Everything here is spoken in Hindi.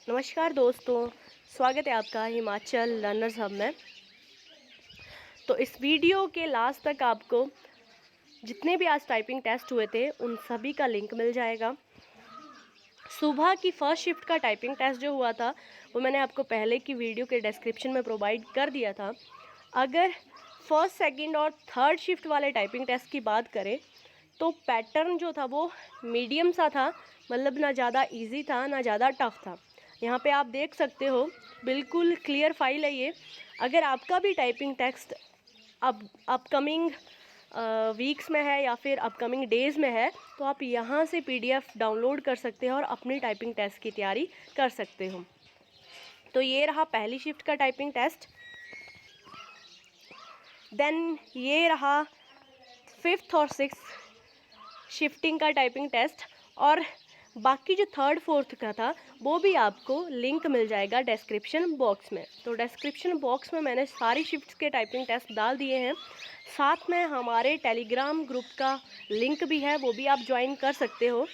नमस्कार दोस्तों, स्वागत है आपका हिमाचल लर्नर्स हब में। तो इस वीडियो के लास्ट तक आपको जितने भी आज टाइपिंग टेस्ट हुए थे उन सभी का लिंक मिल जाएगा। सुबह की फर्स्ट शिफ्ट का टाइपिंग टेस्ट जो हुआ था वो मैंने आपको पहले की वीडियो के डिस्क्रिप्शन में प्रोवाइड कर दिया था। अगर फर्स्ट, सेकंड और थर्ड शिफ्ट वाले टाइपिंग टेस्ट की बात करें तो पैटर्न जो था वो मीडियम सा था, मतलब ना ज़्यादा इजी था ना ज़्यादा टफ था। यहाँ पे आप देख सकते हो बिल्कुल क्लियर फाइल है ये। अगर आपका भी टाइपिंग टेस्ट अब अपकमिंग वीक्स में है या फिर अपकमिंग डेज़ में है तो आप यहाँ से पीडीएफ डाउनलोड कर सकते हो और अपनी टाइपिंग टेस्ट की तैयारी कर सकते हो। तो ये रहा पहली शिफ्ट का टाइपिंग टेस्ट। देन ये रहा फिफ्थ और सिक्स्थ शिफ्टिंग का टाइपिंग टेस्ट, और बाकी जो थर्ड फोर्थ का था वो भी आपको लिंक मिल जाएगा डिस्क्रिप्शन बॉक्स में। तो डिस्क्रिप्शन बॉक्स में मैंने सारी शिफ्ट्स के टाइपिंग टेस्ट डाल दिए हैं। साथ में हमारे टेलीग्राम ग्रुप का लिंक भी है, वो भी आप ज्वाइन कर सकते हो।